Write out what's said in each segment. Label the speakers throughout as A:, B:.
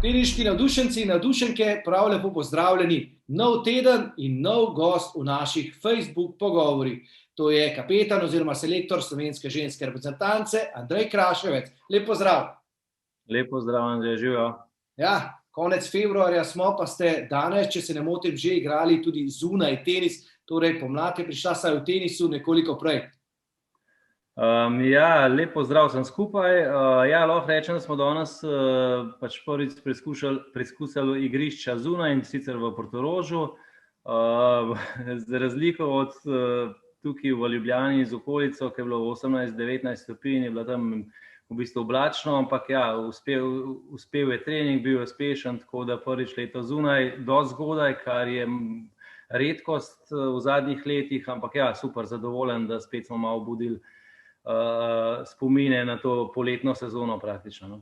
A: Teniški navdušenci in navdušenke, prav lepo pozdravljeni. Nov teden in nov gost v naših Facebook pogovorih. To je kapetan oziroma selektor slovenske ženske reprezentance Andrej Kraševec. Lep pozdrav.
B: Lep pozdrav, Andrej, živijo.
A: Ja, konec februarja smo, pa ste danes, če se ne motim, že igrali tudi zunaj tenis. Torej, pomlad je prišla saj v tenisu nekoliko prej.
B: Ja, lep pozdrav sem skupaj. Ja, lahko rečem, da smo danes prvič preizkusili igrišča zunaj, in sicer v Portorožu. Za razliko od tukaj v Ljubljani z okolico, ki je bilo 18-19 stopinj, je bilo tam v bistvu oblačno, ampak ja, uspel je trening, bil je uspešen, tako da prvič leto zunaj, dosti zgodaj, kar je redkost v zadnjih letih, ampak ja, super, zadovoljen, da spet smo malo budili spomine na to poletno sezono praktično.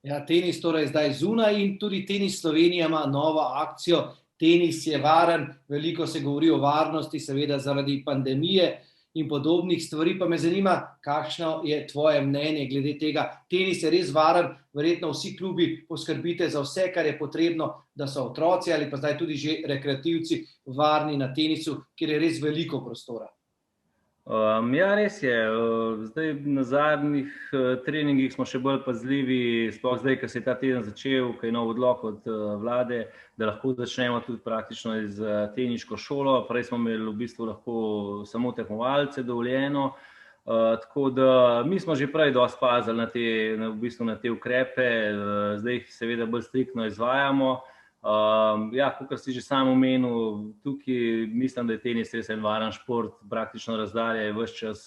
A: Ja, tenis torej zdaj zunaj in tudi Tenis Slovenija ima novo akcijo. Tenis je varen, veliko se govori o varnosti, seveda zaradi pandemije in podobnih stvari, pa me zanima, kakšno je tvoje mnenje glede tega. Tenis je res varen, verjetno vsi klubi poskrbite za vse, kar je potrebno, da so otroci ali pa zdaj tudi že rekreativci varni na tenisu, kjer je res veliko prostora.
B: Ja, res je. Zdaj na zadnjih treningih smo še bolj pazljivi, sploh zdaj, ko se je ta teden začel, ko je nov odlok od vlade, da lahko začnemo tudi praktično z teniško šolo. Prej smo imeli v bistvu lahko samo tekmovalce dovoljeno, tako da mi smo že prej dosti pazili na te ukrepe, zdaj jih seveda bolj striktno izvajamo. Ja, kakor si že sam omenil, tukaj mislim, da je tenis res en varen šport, praktično razdalja je ves čas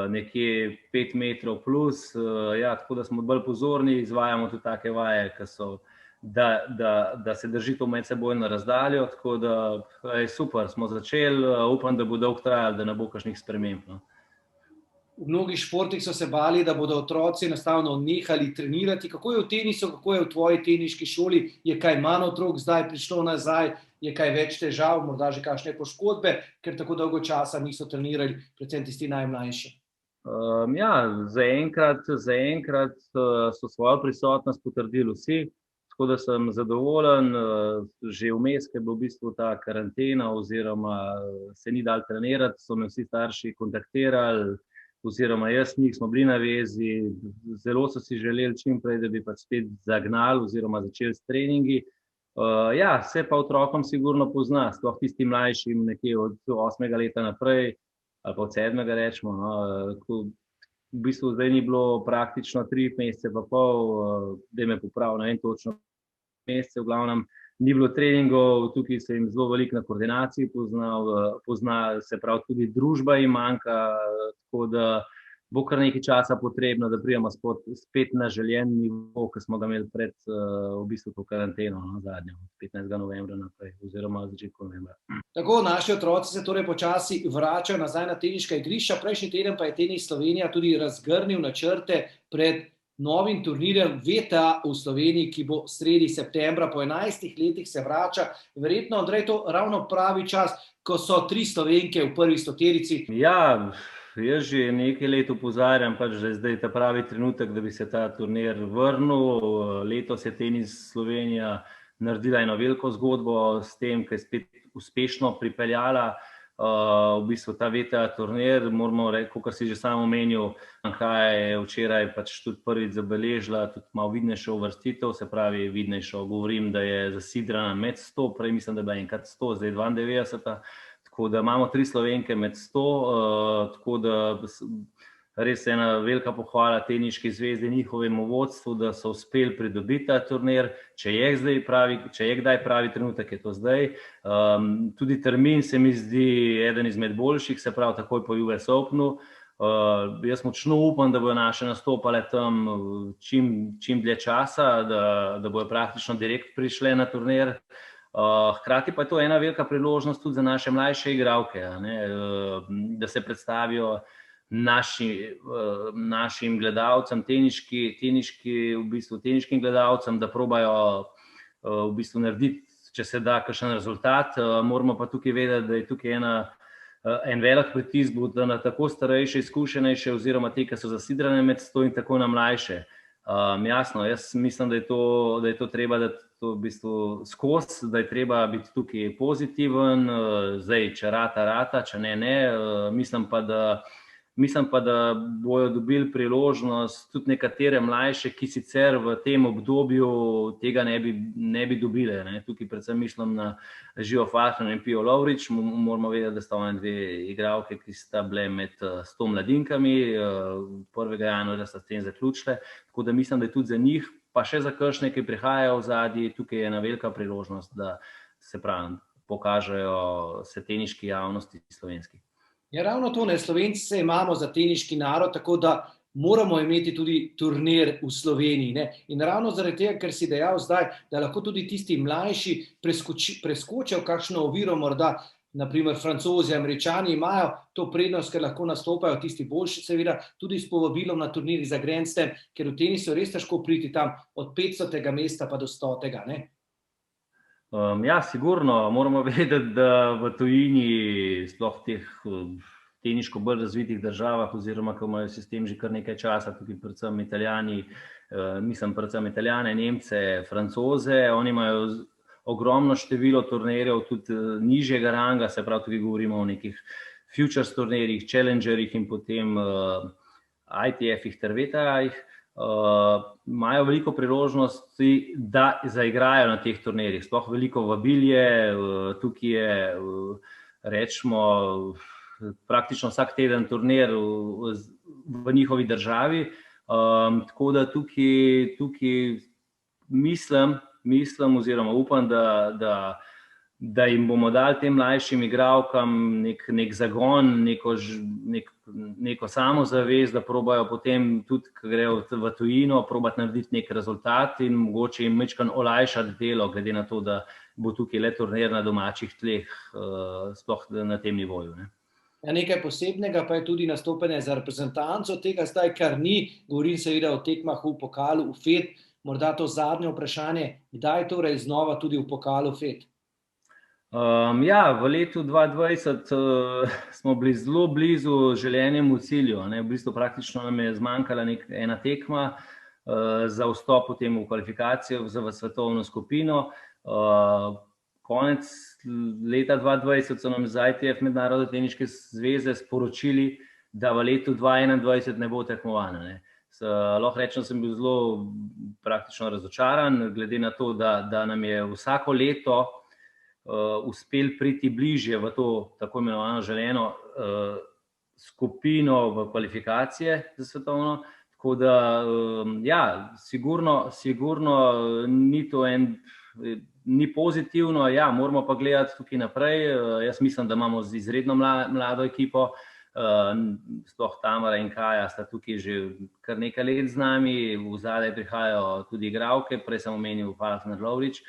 B: nekje 5 metrov plus, ja, tako da smo bolj pozorni, izvajamo tudi take vaje, ki so, da se drži to medsebojno razdaljo, tako da super, smo začeli, upam, da bo dolgo trajalo, da ne bo kakšnih sprememb.
A: V mnogih športih so se bali, da bodo otroci enostavno nehali trenirati. Kako je v tenisu, kako je v tvoji teniški šoli? Je kaj manj otrok zdaj prišlo nazaj? Je kaj več težav, morda že kakšne poškodbe, ker tako dolgo časa niso trenirali, predvsem tisti najmlajši?
B: Ja, zaenkrat so svojo prisotnost potrdili vsi, tako da sem zadovoljen. Že vmes, ko je bilo v bistvu ta karantena oziroma se ni dalo trenirati, so me vsi starši kontaktirali, oziroma jaz njih smo bili na vezi, zelo so si želeli čim prej, da bi pa spet zagnali oziroma začeli s treningi. Ja, se pa otrokom sigurno pozna, sploh tistim mlajšim nekje od 8. leta naprej, ali pa od 7. rečemo, v bistvu zdaj ni bilo praktično 3 mesece pa pol, da me popravi, ne vem točno mesece, v glavnem, ni bilo treningov, tukaj se jim zelo veliko na koordinaciji pozna, se pravi tudi družba jim manjka, tako da bo kar nekaj časa potrebno, da pridemo spet na željen nivo, ki smo ga imeli pred v bistvu to karanteno, zadnjo, 15. novembra naprej, oziroma začetku novembra.
A: Tako, naši otroci se torej počasi vračajo nazaj na teniška igrišča, prejšnji teden pa je Tenis Slovenija tudi razgrnil načrte pred novim turnirjem VTA v Sloveniji, ki bo sredi septembra, po 11 letih se vrača. Verjetno, Andrej, to ravno pravi čas, ko so 3 Slovenke v prvi stoterici.
B: Ja, jaz že nekaj let opozarjam, da je zdaj ta pravi trenutek, da bi se ta turnir vrnil. Letos je Tenis Slovenija naredila eno veliko zgodbo s tem, ki je spet uspešno pripeljala v bistvu ta VTA turnir. Moramo reči, kot si že sam omenil, Šanghaj je včeraj tudi prvič zabeležila tudi malo vidnejšo uvrstitev, se pravi vidnejšo, govorim, da je zasidrana med 100, prej mislim, da je bila enkrat 100, zdaj 92, tako da imamo 3 Slovenke med 100, tako da res ena velika pohvala Teniški zvezi, njihovemu vodstvu, da so uspeli pridobiti ta turnir. Če je kdaj pravi trenutek, je to zdaj. Tudi termin se mi zdi eden izmed boljših, se pravi takoj po US Openu. Jaz močno upam, da bodo naše nastopale tam čim dlje časa, da bodo praktično direkt prišle na turnir. Hkrati pa je to ena velika priložnost tudi za naše mlajše igralke, da se predstavijo našim gledalcem, teniškim gledalcem, da probajo v bistvu narediti, če se da, kakšen rezultat. Moramo pa tukaj vedeti, da je tukaj en velik pritisk bo na tako starejše, izkušenejše oziroma te, ki so zasidrane med 100 in tako na mlajše. Jasno, jaz mislim, da je to treba, da to v bistvu skozi, da je treba biti tukaj pozitiven, zdaj, če rata, če ne, mislim pa, da bojo dobili priložnost tudi nekatere mlajše, ki sicer v tem obdobju tega ne bi dobile, ne. Tukaj predvsem mislim na Živo Fahner in Pijo Lovrič, moramo vedeti, da sta one dve igralke, ki sta bile med 100 mladinkami, 1. januarja sta s tem zaključile, tako da mislim, da je tudi za njih, pa še za kakšne, ki prihajajo v zadnji, tukaj je ena velika priložnost, da se pravi, pokažejo se teniški javnosti slovenski.
A: Ja, ravno to, ne, Slovenci se imamo za teniški narod, tako da moramo imeti tudi turnir v Sloveniji, ne. In ravno zaradi tega, ker si dejal zdaj, da lahko tudi tisti mlajši preskočijo kakšno oviro, morda naprimer Francozi, Američani imajo to prednost, ker lahko nastopajo tisti boljši, seveda tudi s povabilom na turnir za Grand Slam, ker v tenisu res težko priti tam od 500. mesta pa do 100. ne.
B: Ja, sigurno, moramo vedeti, da v tujini, sploh v teh teniško bolj razvitih državah, oziroma ko imajo sistem že kar nekaj časa, tukaj predvsem Italijani, mislim predvsem Italijane, Nemce, Francoze, oni imajo ogromno število turnirjev, tudi nižjega ranga, se pravi, tukaj govorimo o nekih futures turnirjih, challengerjih in potem ITF-ih ter WTA-jih, imajo veliko priložnosti, da zaigrajo na teh turnirjih, sploh veliko vabilje, tukaj je, rečemo, praktično vsak teden turnir v njihovi državi, tako da tukaj mislim oziroma upam, da jim bomo dali tem mlajšim igralkam nek zagon, neko samozavest, da probajo potem tudi, ko grejo v tujino, probati narediti nek rezultat in mogoče jim majčkeno olajšati delo, glede na to, da bo tukaj le turnir na domačih tleh, sploh na tem nivoju, ne.
A: Ja, nekaj posebnega pa je tudi nastopanje za reprezentanco, tega zdaj kar ni, govorim seveda o tekmah v pokalu, v FED, morda to zadnje vprašanje, kdaj torej znova tudi v pokalu FED?
B: Ja, v letu 2020 smo bili zelo blizu želenemu cilju, ne, v bistvu praktično nam je zmanjkala ena tekma za vstop potem v kvalifikacijo v svetovno skupino. Konec leta 2020 so nam z ITF Mednarodne teniške zveze sporočili, da v letu 2021 ne bo tekmovanja, ne. Lahko rečem, sem bil zelo praktično razočaran, glede na to, da nam je vsako leto uspel priti bližje v to tako imenovano želeno skupino v kvalifikacije za svetovno, tako da, ja, sigurno ni to ni pozitivno, ja, moramo pa gledati tukaj naprej, jaz mislim, da imamo izredno mlado ekipo, sploh Tamara in Kaja sta tukaj že kar nekaj let z nami, v zadaj prihajajo tudi igralke, prej sem omenil Fahner Lovrič,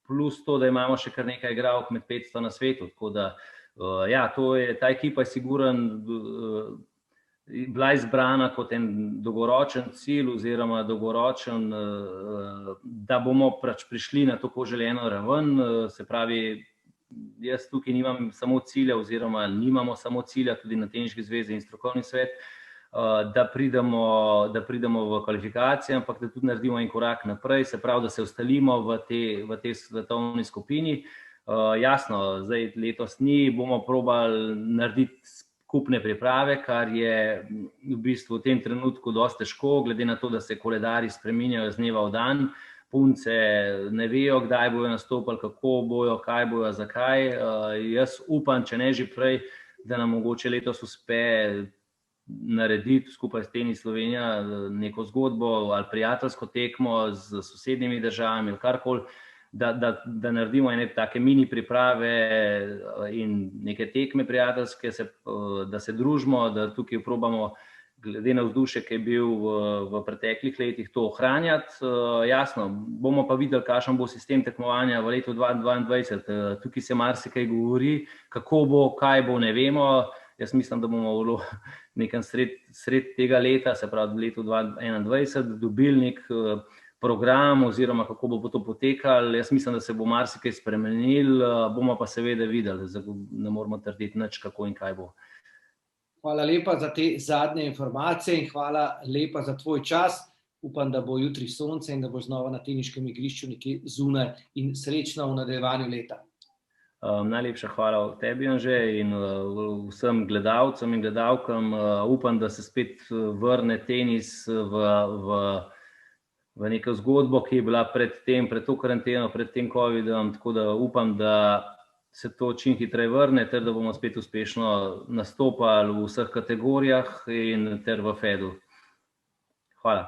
B: plus to, da imamo še kar nekaj igralk med 500 na svetu, tako da, ja, ta ekipa je sigurno bila izbrana kot en dolgoročen cilj oziroma dolgoročen, da bomo prišli na tako želeno raven, se pravi, jaz tukaj nimam samo cilja oziroma nimamo samo cilja, tudi na Teniški zvezi in strokovni svet, da pridemo v kvalifikacije, ampak da tudi naredimo en korak naprej, se pravi, da se ustalimo v tej svetovni skupini. Jasno, zdaj letos bomo probali narediti skupne priprave, kar je v bistvu v tem trenutku dosti težko, glede na to, da se koledarji spreminjajo z dneva v dan, punce ne vejo, kdaj bojo nastopali, kako bojo, kaj bojo, zakaj. Jaz upam, če ne že prej, da nam mogoče letos uspe narediti skupaj s Tenis Slovenija neko zgodbo ali prijateljsko tekmo z sosednjimi državami ali karkoli, da naredimo ene take mini priprave in neke tekme prijateljske, da se družimo, da tukaj probamo, glede na vzdušje, ki je bil v preteklih letih, to ohranjati. Jasno, bomo pa videli, kakšen bo sistem tekmovanja v letu 2022. Tukaj se marsikaj govori, kako bo, kaj bo, ne vemo. Jaz mislim, da bomo v nekem sred tega leta, se pravi v letu 2021, dobili nek program oziroma kako bo to potekalo. Jaz mislim, da se bo marsikaj spremenil, bomo pa seveda videli, ne moramo trditi nič, kako in kaj bo.
A: Hvala lepa za te zadnje informacije in hvala lepa za tvoj čas. Upam, da bo jutri sonce in da boš znova na teniškem igrišču nekje zunaj in srečno v nadaljevanju leta.
B: Najlepša hvala tebi, Anže, in vsem gledalcem in gledalkam. Upam, da se spet vrne tenis v neko zgodbo, ki je bila pred to karanteno, pred tem covidom, tako da upam, da se to čim hitreje vrne, ter da bomo spet uspešno nastopali v vseh kategorijah in ter v Fedu. Hvala.